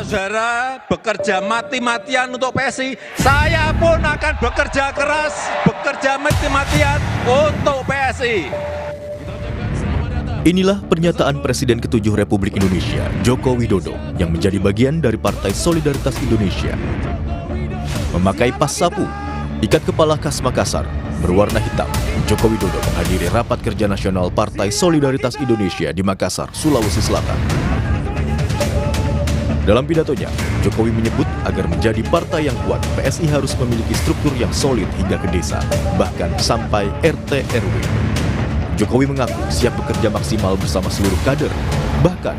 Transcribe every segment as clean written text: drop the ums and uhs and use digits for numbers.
saudara-saudara bekerja mati-matian untuk PSI, saya pun akan bekerja keras, bekerja mati-matian untuk PSI. Inilah pernyataan Presiden ke-7 Republik Indonesia, Joko Widodo, yang menjadi bagian dari Partai Solidaritas Indonesia. Memakai pas sapu, ikat kepala khas Makassar, berwarna hitam, Joko Widodo menghadiri rapat kerja nasional Partai Solidaritas Indonesia di Makassar, Sulawesi Selatan. Dalam pidatonya, Jokowi menyebut agar menjadi partai yang kuat, PSI harus memiliki struktur yang solid hingga ke desa, bahkan sampai RT RW. Jokowi mengaku siap bekerja maksimal bersama seluruh kader. Bahkan,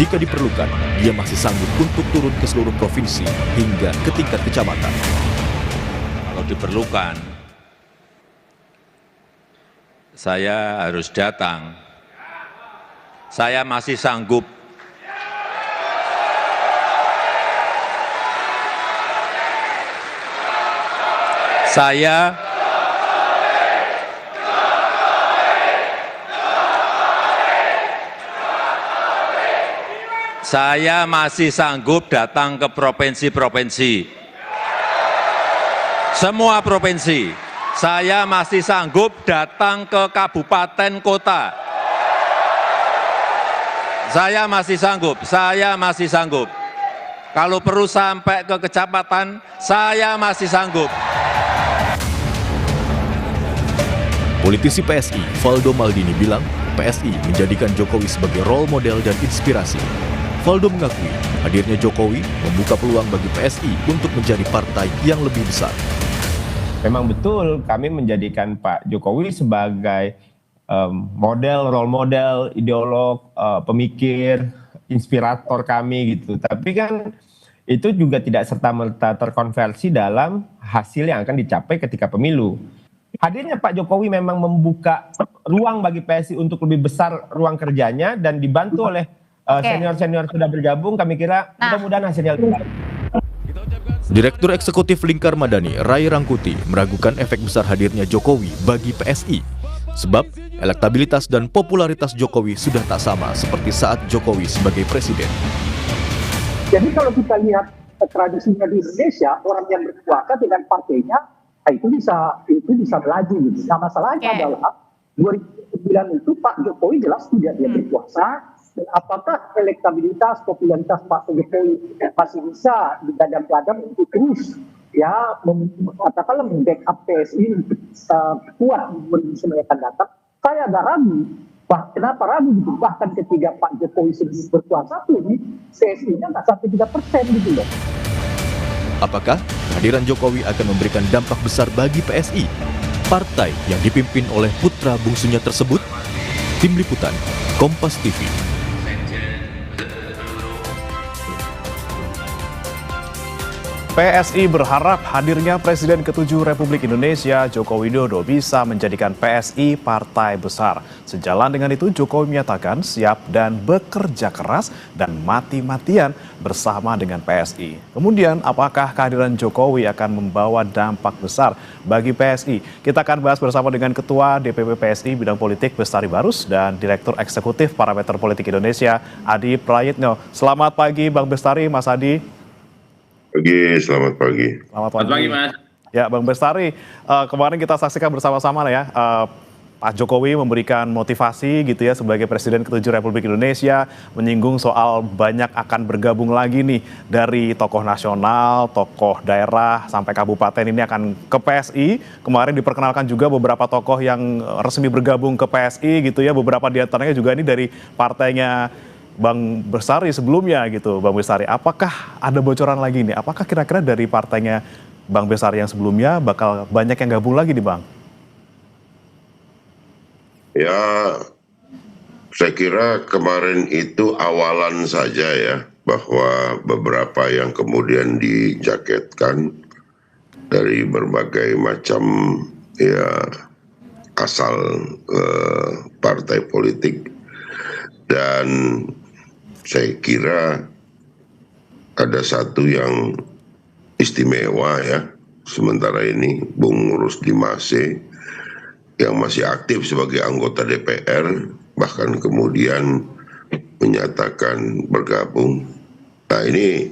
jika diperlukan, dia masih sanggup untuk turun ke seluruh provinsi hingga ke tingkat kecamatan. Kalau diperlukan, saya harus datang. Saya masih sanggup. Saya masih sanggup datang ke provinsi-provinsi. Semua provinsi. Saya masih sanggup datang ke kabupaten kota. Saya masih sanggup. Kalau perlu sampai ke kecamatan, saya masih sanggup. Politisi PSI, Valdo Maldini bilang, PSI menjadikan Jokowi sebagai role model dan inspirasi. Valdo mengakui hadirnya Jokowi membuka peluang bagi PSI untuk menjadi partai yang lebih besar. Memang betul kami menjadikan Pak Jokowi sebagai role model, ideolog, pemikir, inspirator kami gitu. Tapi kan itu juga tidak serta-merta terkonversi dalam hasil yang akan dicapai ketika pemilu. Hadirnya Pak Jokowi memang membuka ruang bagi PSI untuk lebih besar ruang kerjanya dan dibantu oleh senior-senior sudah bergabung, kami kira mudah-mudahan hasilnya lebih baik. Direktur Eksekutif Lingkar Madani, Ray Rangkuti, meragukan efek besar hadirnya Jokowi bagi PSI. Sebab elektabilitas dan popularitas Jokowi sudah tak sama seperti saat Jokowi sebagai presiden. Jadi kalau kita lihat tradisinya di Indonesia, orang yang berkuasa dengan partainya, itu bisa melaju gitu. Nah masalahnya adalah 2009 itu Pak Jokowi jelas tidak dia berkuasa. Dan apakah elektabilitas, popularitas Pak Jokowi masih bisa digadang-gadang untuk terus ya katakanlah membackup PSI kuat di akan datang? Saya agak ragu. Kenapa ragu gitu? Bahkan ketika Pak Jokowi sedang berkuasa pun PSI-nya nggak sampai 3% gitu loh. Apakah kehadiran Jokowi akan memberikan dampak besar bagi PSI? Partai yang dipimpin oleh putra bungsunya tersebut? Tim Liputan, Kompas TV. PSI berharap hadirnya Presiden ke-7 Republik Indonesia, Joko Widodo, bisa menjadikan PSI partai besar. Sejalan dengan itu, Jokowi menyatakan siap dan bekerja keras dan mati-matian bersama dengan PSI. Kemudian, apakah kehadiran Jokowi akan membawa dampak besar bagi PSI? Kita akan bahas bersama dengan Ketua DPP PSI Bidang Politik Bestari Barus dan Direktur Eksekutif Parameter Politik Indonesia, Adi Prayitno. Selamat pagi Bang Bestari, Mas Adi. Selamat pagi. Selamat pagi, Mas. Ya, Bang Bestari, kemarin kita saksikan bersama-sama ya, Pak Jokowi memberikan motivasi gitu ya sebagai Presiden ke-7 Republik Indonesia, menyinggung soal banyak akan bergabung lagi nih dari tokoh nasional, tokoh daerah, sampai kabupaten ini akan ke PSI. Kemarin diperkenalkan juga beberapa tokoh yang resmi bergabung ke PSI gitu ya, beberapa di antaranya juga ini dari partainya Bang Bestari sebelumnya gitu, Bang Bestari. Apakah ada bocoran lagi nih? Apakah kira-kira dari partainya Bang Bestari yang sebelumnya bakal banyak yang gabung lagi nih, Bang? Ya, saya kira kemarin itu awalan saja ya, bahwa beberapa yang kemudian dijaketkan dari berbagai macam ya asal partai politik. Dan saya kira ada satu yang istimewa ya, sementara ini Bung Rusdimase yang masih aktif sebagai anggota DPR, bahkan kemudian menyatakan bergabung. Nah ini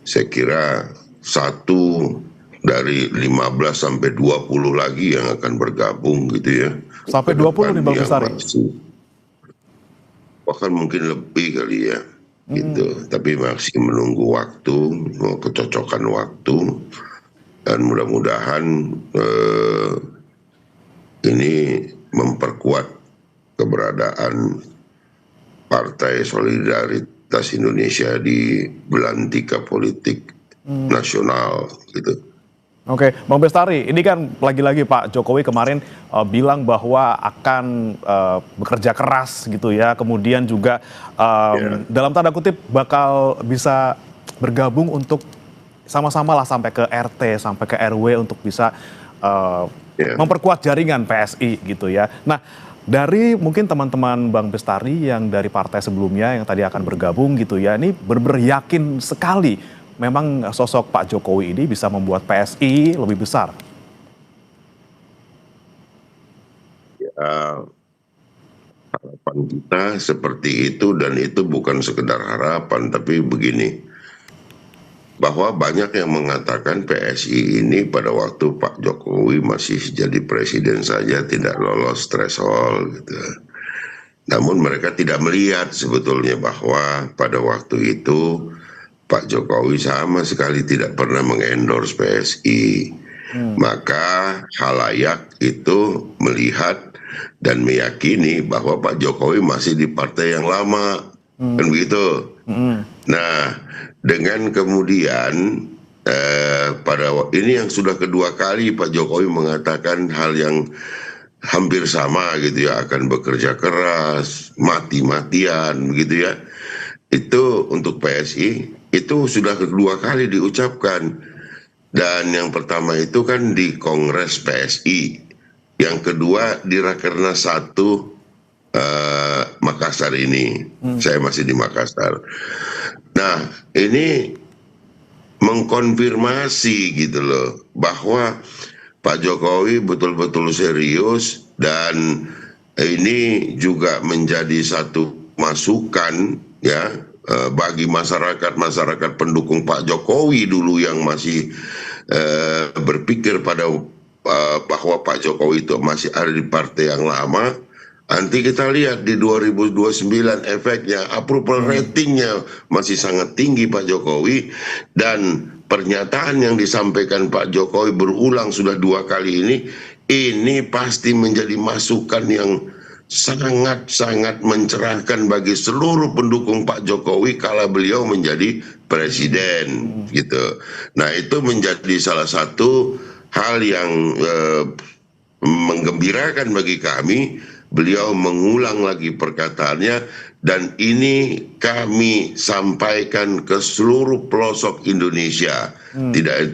saya kira satu dari 15 sampai 20 lagi yang akan bergabung gitu ya. Sampai 20 nih Bang Bestari. Bahkan mungkin lebih kali ya. Gitu. Tapi masih menunggu waktu, kecocokan waktu, dan mudah-mudahan ini memperkuat keberadaan Partai Solidaritas Indonesia di belantika politik nasional gitu. Oke, Bang Bestari, ini kan lagi-lagi Pak Jokowi kemarin bilang bahwa akan bekerja keras gitu ya, kemudian juga dalam tanda kutip bakal bisa bergabung untuk sama-sama lah sampai ke RT, sampai ke RW untuk bisa memperkuat jaringan PSI gitu ya. Nah, dari mungkin teman-teman Bang Bestari yang dari partai sebelumnya yang tadi akan bergabung gitu ya, ini benar-benar yakin sekali memang sosok Pak Jokowi ini bisa membuat PSI lebih besar. Ya, harapan kita seperti itu, dan itu bukan sekedar harapan, tapi begini, bahwa banyak yang mengatakan PSI ini pada waktu Pak Jokowi masih jadi presiden saja tidak lolos threshold gitu. Namun mereka tidak melihat sebetulnya bahwa pada waktu itu Pak Jokowi sama sekali tidak pernah mengendorse PSI. Maka halayak itu melihat dan meyakini bahwa Pak Jokowi masih di partai yang lama. Kan begitu. Nah, dengan kemudian ini yang sudah kedua kali Pak Jokowi mengatakan hal yang hampir sama gitu ya, akan bekerja keras, mati-matian begitu ya. Itu untuk PSI itu sudah kedua kali diucapkan, dan yang pertama itu kan di Kongres PSI, yang kedua di Rakernas 1 Makassar ini. Saya masih di Makassar. Nah, ini mengkonfirmasi gitu loh bahwa Pak Jokowi betul-betul serius, dan ini juga menjadi satu masukan ya bagi masyarakat pendukung Pak Jokowi dulu yang masih berpikir pada bahwa Pak Jokowi itu masih ada di partai yang lama. Nanti kita lihat di 2029 efeknya, approval ratingnya masih sangat tinggi Pak Jokowi, dan pernyataan yang disampaikan Pak Jokowi berulang sudah 2 kali ini pasti menjadi masukan yang sangat-sangat mencerahkan bagi seluruh pendukung Pak Jokowi kala beliau menjadi presiden gitu. Nah, itu menjadi salah satu hal yang menggembirakan bagi kami. Beliau mengulang lagi perkataannya, dan ini kami sampaikan ke seluruh pelosok Indonesia.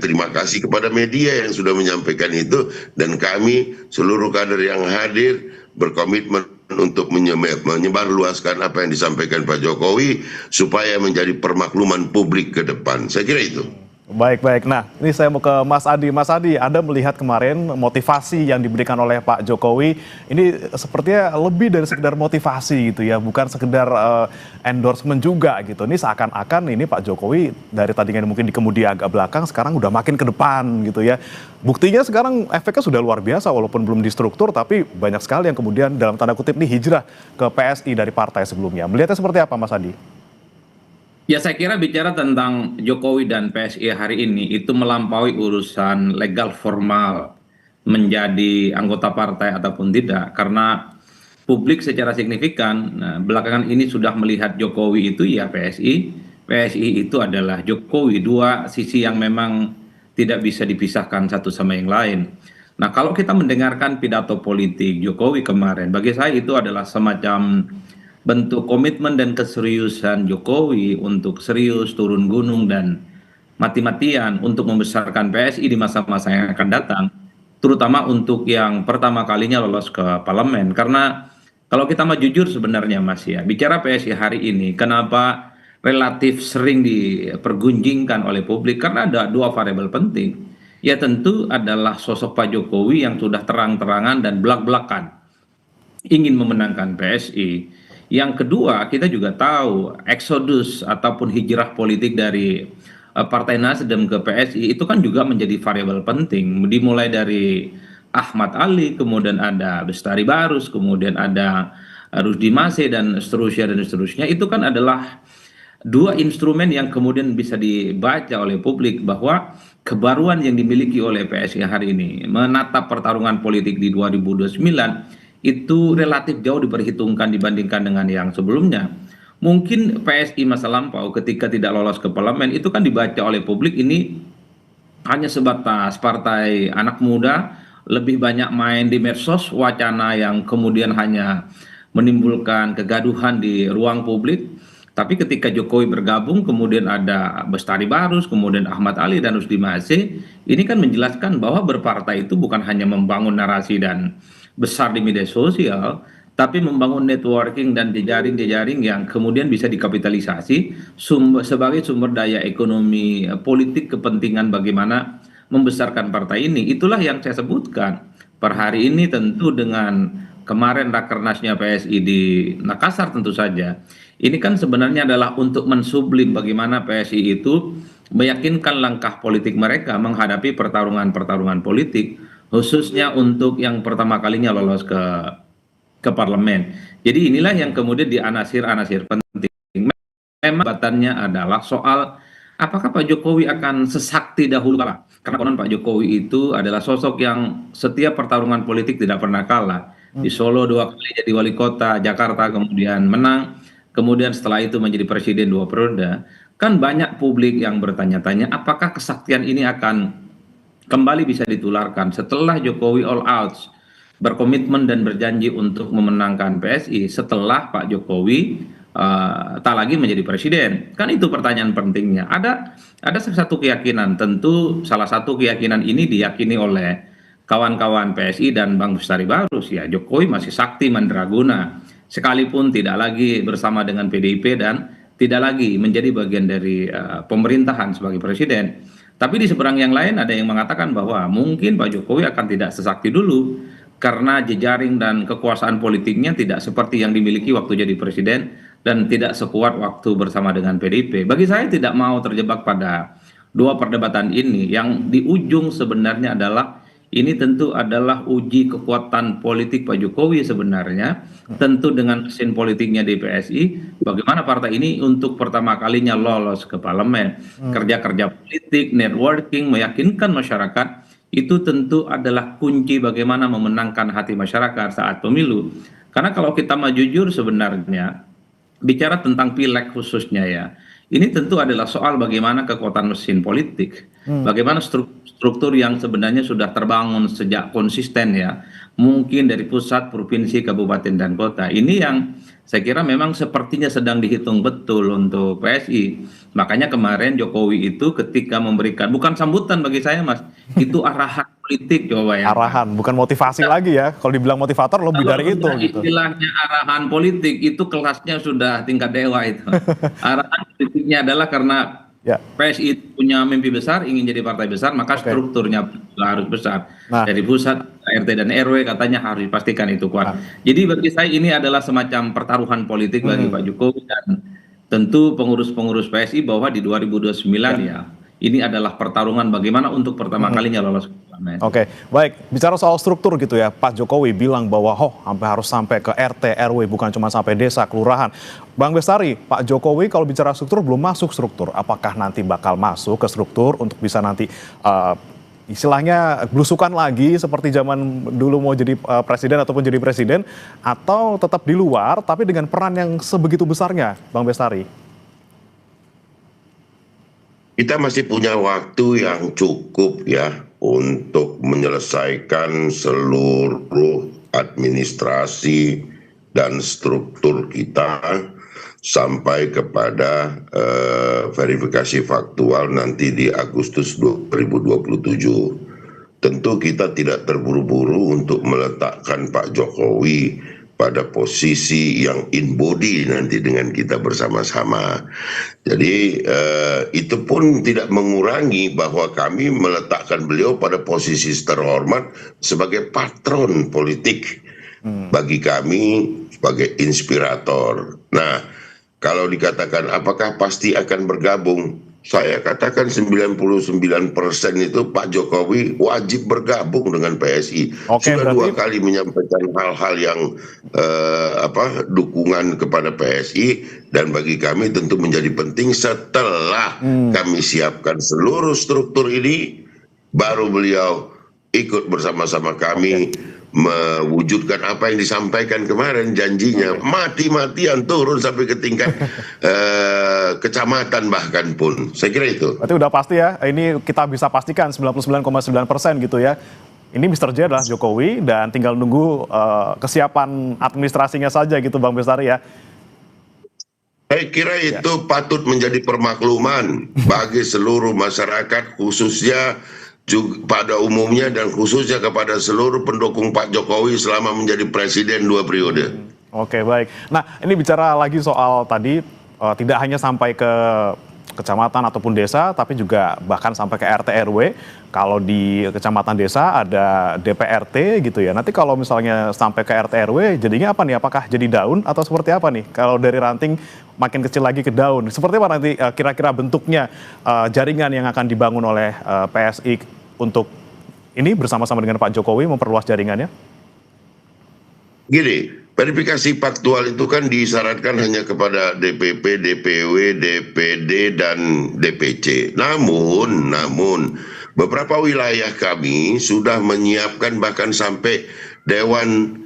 Terima kasih kepada media yang sudah menyampaikan itu, dan kami seluruh kader yang hadir berkomitmen untuk menyebarluaskan apa yang disampaikan Pak Jokowi supaya menjadi permakluman publik ke depan. Saya kira itu. Baik. Nah, ini saya mau ke Mas Adi. Mas Adi, Anda melihat kemarin motivasi yang diberikan oleh Pak Jokowi ini sepertinya lebih dari sekedar motivasi gitu ya, bukan sekedar endorsement juga gitu. Ini seakan-akan ini Pak Jokowi dari tadinya mungkin di kemudian agak belakang, sekarang udah makin ke depan gitu ya. Buktinya sekarang efeknya sudah luar biasa, walaupun belum distruktur, tapi banyak sekali yang kemudian dalam tanda kutip nih hijrah ke PSI dari partai sebelumnya. Melihatnya seperti apa, Mas Adi? Ya, saya kira bicara tentang Jokowi dan PSI hari ini itu melampaui urusan legal formal menjadi anggota partai ataupun tidak, karena publik secara signifikan belakangan ini sudah melihat Jokowi itu ya PSI, PSI itu adalah Jokowi, dua sisi yang memang tidak bisa dipisahkan satu sama yang lain. Nah, kalau kita mendengarkan pidato politik Jokowi kemarin, bagi saya itu adalah semacam bentuk komitmen dan keseriusan Jokowi untuk serius turun gunung dan mati-matian untuk membesarkan PSI di masa-masa yang akan datang, terutama untuk yang pertama kalinya lolos ke parlemen. Karena kalau kita mau jujur sebenarnya Mas ya, bicara PSI hari ini, kenapa relatif sering dipergunjingkan oleh publik? Karena ada 2 variabel penting. Ya tentu adalah sosok Pak Jokowi yang sudah terang-terangan dan belak-belakan ingin memenangkan PSI. Yang kedua, kita juga tahu eksodus ataupun hijrah politik dari Partai Nasdem ke PSI itu kan juga menjadi variabel penting. Dimulai dari Ahmad Ali, kemudian ada Bestari Barus, kemudian ada Rusdi Masih dan seterusnya. Itu kan adalah dua instrumen yang kemudian bisa dibaca oleh publik bahwa kebaruan yang dimiliki oleh PSI hari ini menatap pertarungan politik di 2029 itu relatif jauh diperhitungkan dibandingkan dengan yang sebelumnya. Mungkin PSI masa lampau ketika tidak lolos ke parlemen itu kan dibaca oleh publik ini hanya sebatas partai anak muda, lebih banyak main di medsos, wacana yang kemudian hanya menimbulkan kegaduhan di ruang publik. Tapi ketika Jokowi bergabung, kemudian ada Bestari Barus, kemudian Ahmad Ali dan Rusdi Masih, ini kan menjelaskan bahwa berpartai itu bukan hanya membangun narasi dan besar di media sosial, tapi membangun networking dan jejaring-jejaring yang kemudian bisa dikapitalisasi sebagai sumber daya ekonomi politik kepentingan bagaimana membesarkan partai ini. Itulah yang saya sebutkan. Per hari ini tentu dengan kemarin rakernasnya PSI di Makassar tentu saja. Ini kan sebenarnya adalah untuk mensublim bagaimana PSI itu meyakinkan langkah politik mereka menghadapi pertarungan-pertarungan politik, khususnya untuk yang pertama kalinya lolos ke parlemen. Jadi inilah yang kemudian dianasir-anasir penting. Memang batannya adalah soal apakah Pak Jokowi akan sesakti dahulu kala. Karena konon Pak Jokowi itu adalah sosok yang setiap pertarungan politik tidak pernah kalah. Di Solo 2 kali jadi wali kota, Jakarta kemudian menang, kemudian setelah itu menjadi presiden 2 periode. Kan banyak publik yang bertanya-tanya apakah kesaktian ini akan kembali bisa ditularkan setelah Jokowi all out berkomitmen dan berjanji untuk memenangkan PSI setelah Pak Jokowi tak lagi menjadi presiden. Kan itu pertanyaan pentingnya. Ada satu keyakinan, tentu salah satu keyakinan ini diyakini oleh kawan-kawan PSI dan Bang Bestari Barus, ya Jokowi masih sakti mandraguna sekalipun tidak lagi bersama dengan PDIP dan tidak lagi menjadi bagian dari pemerintahan sebagai presiden. Tapi di seberang yang lain ada yang mengatakan bahwa mungkin Pak Jokowi akan tidak sesakti dulu karena jejaring dan kekuasaan politiknya tidak seperti yang dimiliki waktu jadi presiden dan tidak sekuat waktu bersama dengan PDIP. Bagi saya tidak mau terjebak pada dua perdebatan ini. Yang di ujung sebenarnya adalah ini tentu adalah uji kekuatan politik Pak Jokowi sebenarnya. Tentu dengan mesin politiknya di PSI, bagaimana partai ini untuk pertama kalinya lolos ke parlemen. Kerja-kerja politik, networking, meyakinkan masyarakat, itu tentu adalah kunci bagaimana memenangkan hati masyarakat saat pemilu. Karena kalau kita mau jujur sebenarnya, bicara tentang pileg khususnya ya, ini tentu adalah soal bagaimana kekuatan mesin politik, bagaimana struktur yang sebenarnya sudah terbangun sejak konsisten ya, mungkin dari pusat, provinsi, kabupaten, dan kota. Ini yang saya kira memang sepertinya sedang dihitung betul untuk PSI. Makanya kemarin Jokowi itu ketika memberikan, bukan sambutan bagi saya Mas, itu arahan politik coba ya. Arahan, bukan motivasi lagi ya. Kalau dibilang motivator lebih dari itu. Gitu. Istilahnya arahan politik itu kelasnya sudah tingkat dewa itu. Arahan politiknya adalah karena PSI punya mimpi besar, ingin jadi partai besar, maka strukturnya harus besar. Dari pusat, RT dan RW katanya harus dipastikan itu kuat. Jadi bagi saya ini adalah semacam pertaruhan politik bagi Pak Jokowi dan tentu pengurus-pengurus PSI bahwa di 2029 ya ini adalah pertarungan bagaimana untuk pertama kalinya lolos ke parlemen. Oke, baik. Bicara soal struktur gitu ya, Pak Jokowi bilang bahwa harus sampai ke RT, RW, bukan cuma sampai desa, kelurahan. Bang Bestari, Pak Jokowi kalau bicara struktur belum masuk struktur. Apakah nanti bakal masuk ke struktur untuk bisa nanti istilahnya belusukan lagi seperti zaman dulu mau jadi presiden ataupun jadi presiden, atau tetap di luar tapi dengan peran yang sebegitu besarnya, Bang Bestari? Kita masih punya waktu yang cukup ya untuk menyelesaikan seluruh administrasi dan struktur kita sampai kepada verifikasi faktual nanti di Agustus 2027. Tentu kita tidak terburu-buru untuk meletakkan Pak Jokowi pada posisi yang in body nanti dengan kita bersama-sama. Jadi itu pun tidak mengurangi bahwa kami meletakkan beliau pada posisi terhormat sebagai patron politik. Bagi kami sebagai inspirator. Nah, kalau dikatakan apakah pasti akan bergabung, saya katakan 99% itu Pak Jokowi wajib bergabung dengan PSI. Oke, Sudah berarti 2 kali menyampaikan hal-hal yang dukungan kepada PSI, dan bagi kami tentu menjadi penting setelah kami siapkan seluruh struktur ini, baru beliau ikut bersama-sama kami mewujudkan apa yang disampaikan kemarin, janjinya mati-matian turun sampai ke tingkat kecamatan bahkan pun. Saya kira itu. Berarti udah pasti ya, ini kita bisa pastikan 99,9% gitu ya. Ini Mr. J adalah Jokowi dan tinggal nunggu kesiapan administrasinya saja gitu Bang Bestari ya. Saya kira itu patut menjadi permakluman bagi seluruh masyarakat, khususnya pada umumnya dan khususnya kepada seluruh pendukung Pak Jokowi selama menjadi presiden 2 periode. Oke, baik. Nah, ini bicara lagi soal tadi tidak hanya sampai ke kecamatan ataupun desa, tapi juga bahkan sampai ke RT RW. Kalau di kecamatan desa ada DPRT gitu ya. Nanti kalau misalnya sampai ke RT RW jadinya apa nih? Apakah jadi daun atau seperti apa nih? Kalau dari ranting makin kecil lagi ke daun. Seperti apa nanti kira-kira bentuknya jaringan yang akan dibangun oleh PSI untuk ini bersama-sama dengan Pak Jokowi memperluas jaringannya? Gini, verifikasi faktual itu kan disyaratkan hanya kepada DPP, DPW, DPD, dan DPC. Namun beberapa wilayah kami sudah menyiapkan bahkan sampai Dewan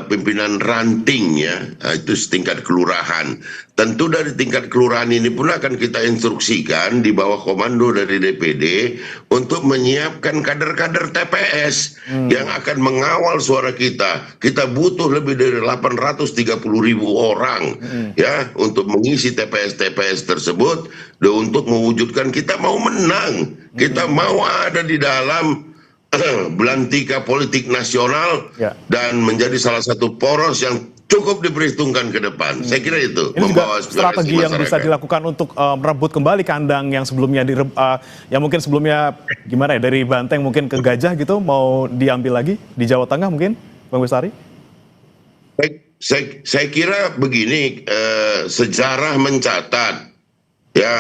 Pimpinan Ranting ya, itu setingkat kelurahan. Tentu dari tingkat kelurahan ini pun akan kita instruksikan di bawah komando dari DPD untuk menyiapkan kader-kader TPS yang akan mengawal suara kita. Kita butuh lebih dari 830.000 orang ya untuk mengisi TPS-TPS tersebut, dan untuk mewujudkan kita mau menang, kita mau ada di dalam belantika politik nasional dan menjadi salah satu poros yang cukup diperhitungkan ke depan. Saya kira itu ini membawa juga strategi yang bisa dilakukan untuk merebut kembali kandang yang sebelumnya yang mungkin sebelumnya gimana ya, dari Banteng mungkin ke Gajah gitu, mau diambil lagi di Jawa Tengah mungkin, Bang Bestari? Saya kira begini, sejarah mencatat ya,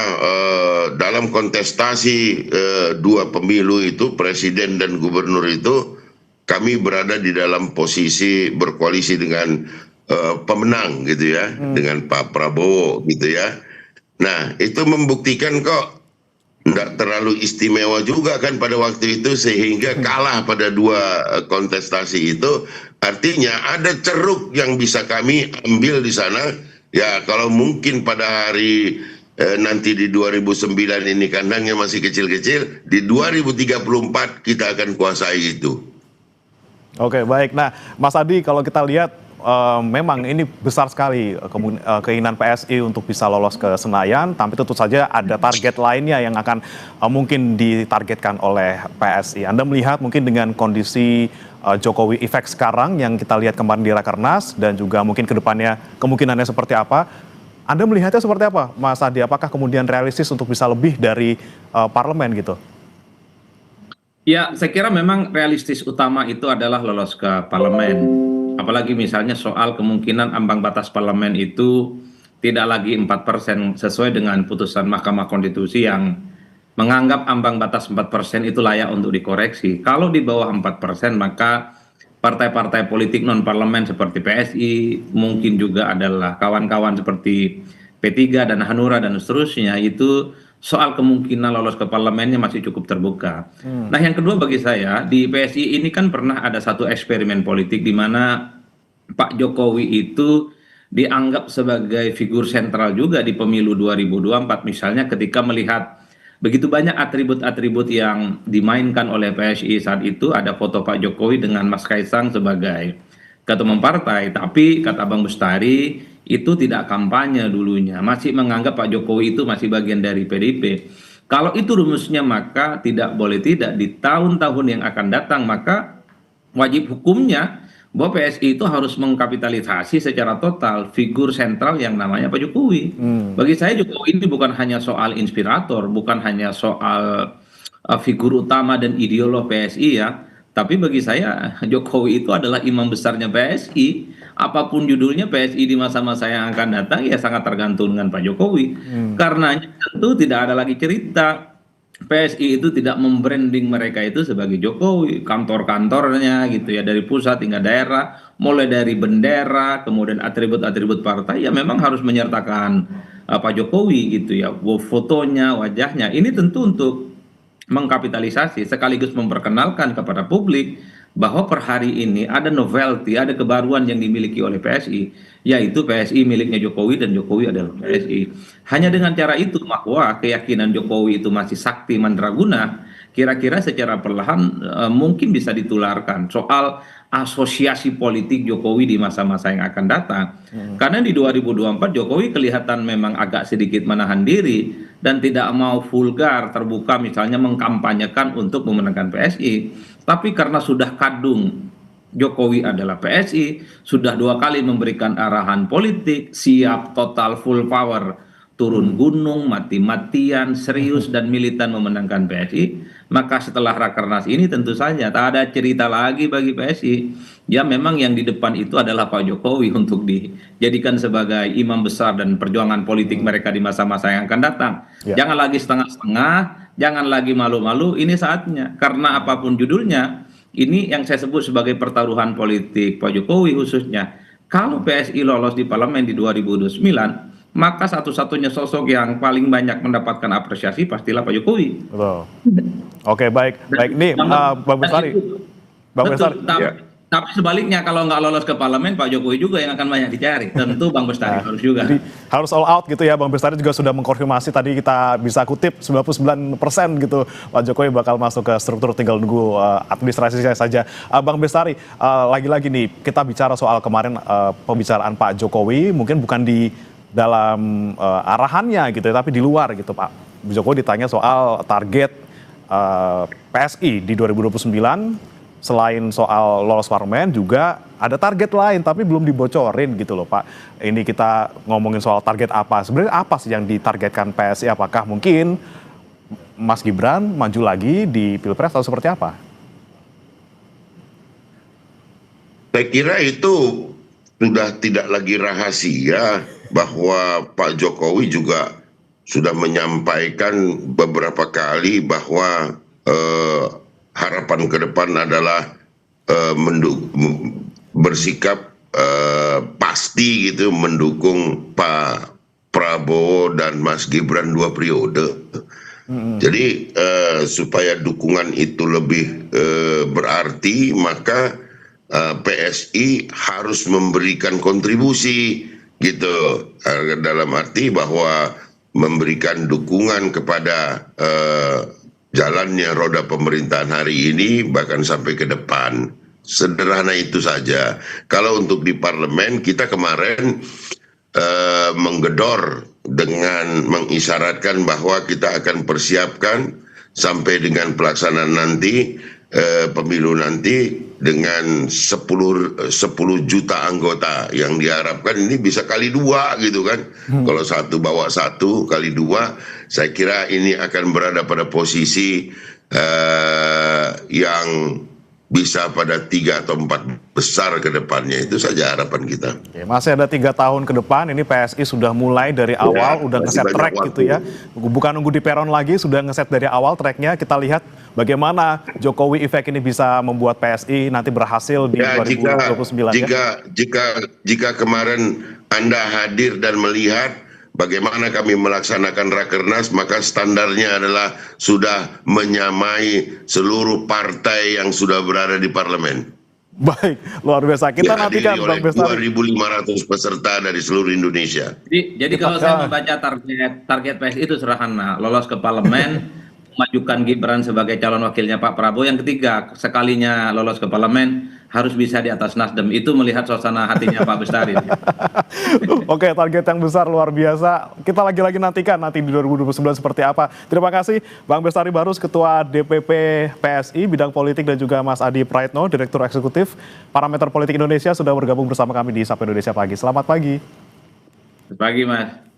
dalam kontestasi 2 pemilu itu, presiden dan gubernur itu, kami berada di dalam posisi berkoalisi dengan pemenang gitu ya, dengan Pak Prabowo gitu ya. Nah, itu membuktikan kok nggak terlalu istimewa juga kan pada waktu itu, sehingga kalah pada 2 kontestasi itu. Artinya ada ceruk yang bisa kami ambil di sana ya. Kalau mungkin pada hari nanti di 2009 ini kandangnya masih kecil-kecil, di 2034 kita akan kuasai itu. Oke, baik. Nah, Mas Adi, kalau kita lihat memang ini besar sekali keinginan PSI untuk bisa lolos ke Senayan, tapi tentu saja ada target lainnya yang akan mungkin ditargetkan oleh PSI. Anda melihat mungkin dengan kondisi Jokowi effect sekarang yang kita lihat kemarin di Rakernas dan juga mungkin ke depannya kemungkinannya seperti apa? Anda melihatnya seperti apa, Mas Adi? Apakah kemudian realistis untuk bisa lebih dari parlemen gitu? Ya, saya kira memang realistis utama itu adalah lolos ke parlemen. Apalagi misalnya soal kemungkinan ambang batas parlemen itu tidak lagi 4% sesuai dengan putusan Mahkamah Konstitusi yang menganggap ambang batas 4% itu layak untuk dikoreksi. Kalau di bawah 4%, maka partai-partai politik non-parlemen seperti PSI, mungkin juga adalah kawan-kawan seperti P3 dan Hanura dan seterusnya, itu soal kemungkinan lolos ke parlemennya masih cukup terbuka. Nah, yang kedua bagi saya, di PSI ini kan pernah ada satu eksperimen politik di mana Pak Jokowi itu dianggap sebagai figur sentral juga di pemilu 2024, misalnya ketika melihat begitu banyak atribut-atribut yang dimainkan oleh PSI saat itu. Ada foto Pak Jokowi dengan Mas Kaisang sebagai ketua umum partai, tapi kata Bang Bestari itu tidak kampanye dulunya, masih menganggap Pak Jokowi itu masih bagian dari PDIP. Kalau itu rumusnya, maka tidak boleh tidak di tahun-tahun yang akan datang, maka wajib hukumnya bahwa PSI itu harus mengkapitalisasi secara total figur sentral yang namanya Pak Jokowi. Bagi saya Jokowi ini bukan hanya soal inspirator, bukan hanya soal figur utama dan ideolog PSI ya, tapi bagi saya Jokowi itu adalah imam besarnya PSI. apapun judulnya PSI di masa-masa yang akan datang ya sangat tergantung dengan Pak Jokowi. Karenanya tentu tidak ada lagi cerita PSI itu tidak membranding mereka itu sebagai Jokowi, kantor-kantornya gitu ya, dari pusat hingga daerah, mulai dari bendera, kemudian atribut-atribut partai ya memang harus menyertakan Pak Jokowi gitu ya, fotonya, wajahnya. Ini tentu untuk mengkapitalisasi sekaligus memperkenalkan kepada publik bahwa per hari ini ada novelty, ada kebaruan yang dimiliki oleh PSI, yaitu PSI miliknya Jokowi dan Jokowi adalah PSI. Hanya dengan cara itu bahwa keyakinan Jokowi itu masih sakti mandraguna, kira-kira secara perlahan mungkin bisa ditularkan soal asosiasi politik Jokowi di masa-masa yang akan datang. Karena di 2024 Jokowi kelihatan memang agak sedikit menahan diri dan tidak mau vulgar terbuka misalnya mengkampanyekan untuk memenangkan PSI. Tapi karena sudah kadung Jokowi adalah PSI, sudah 2 kali memberikan arahan politik, siap total full power, turun gunung, mati-matian, serius dan militan memenangkan PSI, maka setelah Rakernas ini tentu saja tak ada cerita lagi bagi PSI. Ya memang yang di depan itu adalah Pak Jokowi untuk dijadikan sebagai imam besar dan perjuangan politik mereka di masa-masa yang akan datang. Jangan lagi setengah-setengah, jangan lagi malu-malu, ini saatnya. Karena apapun judulnya, ini yang saya sebut sebagai pertaruhan politik Pak Jokowi khususnya. Kalau PSI lolos di parlemen di 2029, maka satu-satunya sosok yang paling banyak mendapatkan apresiasi pastilah Pak Jokowi. Betul. Oke, baik. Nih, Bang Bestari. Bang Bestari. Tapi sebaliknya kalau nggak lolos ke parlemen, Pak Jokowi juga yang akan banyak dicari. Tentu Bang Bestari harus juga. Jadi, harus all out gitu ya. Bang Bestari juga sudah mengkonfirmasi tadi kita bisa kutip 99% gitu. Pak Jokowi bakal masuk ke struktur, tinggal nunggu administrasinya saja. Bang Bestari, lagi-lagi nih kita bicara soal kemarin pembicaraan Pak Jokowi, mungkin bukan di dalam arahannya gitu ya, tapi di luar gitu Pak. Jokowi ditanya soal target PSI di 2029. Selain soal lolos parlemen juga ada target lain tapi belum dibocorin gitu loh Pak. Ini kita ngomongin soal target apa. Sebenarnya apa sih yang ditargetkan PSI? Apakah mungkin Mas Gibran maju lagi di Pilpres atau seperti apa? Saya kira itu sudah tidak lagi rahasia bahwa Pak Jokowi juga sudah menyampaikan beberapa kali bahwa harapan ke depan adalah bersikap pasti gitu mendukung Pak Prabowo dan Mas Gibran 2 periode. Jadi supaya dukungan itu lebih berarti maka PSI harus memberikan kontribusi gitu, dalam arti bahwa memberikan dukungan kepada jalannya roda pemerintahan hari ini bahkan sampai ke depan. Sederhana itu saja. Kalau untuk di parlemen kita kemarin menggedor dengan mengisyaratkan bahwa kita akan persiapkan sampai dengan pelaksanaan nanti pemilu nanti dengan 10 juta anggota yang diharapkan ini bisa kali 2 gitu kan. Kalau 1 bawa 1 kali 2, saya kira ini akan berada pada posisi yang bisa pada 3 atau 4 besar ke depannya. Itu saja harapan kita. Oke, masih ada 3 tahun ke depan, ini PSI sudah mulai dari awal, udah ngeset track gitu ya. Bukan nunggu di peron lagi, sudah ngeset dari awal tracknya. Kita lihat bagaimana Jokowi Effect ini bisa membuat PSI nanti berhasil di 2029 jika kemarin Anda hadir dan melihat bagaimana kami melaksanakan Rakernas, maka standarnya adalah sudah menyamai seluruh partai yang sudah berada di parlemen. Baik, luar biasa. Kita nantikan Bang Bestari. 2.500 peserta dari seluruh Indonesia. Jadi kalau saya membaca target PSI itu sederhana, lolos ke parlemen, memajukan Gibran sebagai calon wakilnya Pak Prabowo. Yang ketiga, sekalinya lolos ke parlemen harus bisa di atas Nasdem. Itu melihat suasana hatinya Pak Bestari. Oke, target yang besar luar biasa. Kita lagi-lagi nantikan nanti di 2029 seperti apa. Terima kasih Bang Bestari Barus, Ketua DPP PSI bidang politik, dan juga Mas Adi Praetno, Direktur Eksekutif Parameter Politik Indonesia, sudah bergabung bersama kami di Sapa Indonesia Pagi. Selamat pagi. Selamat pagi Mas.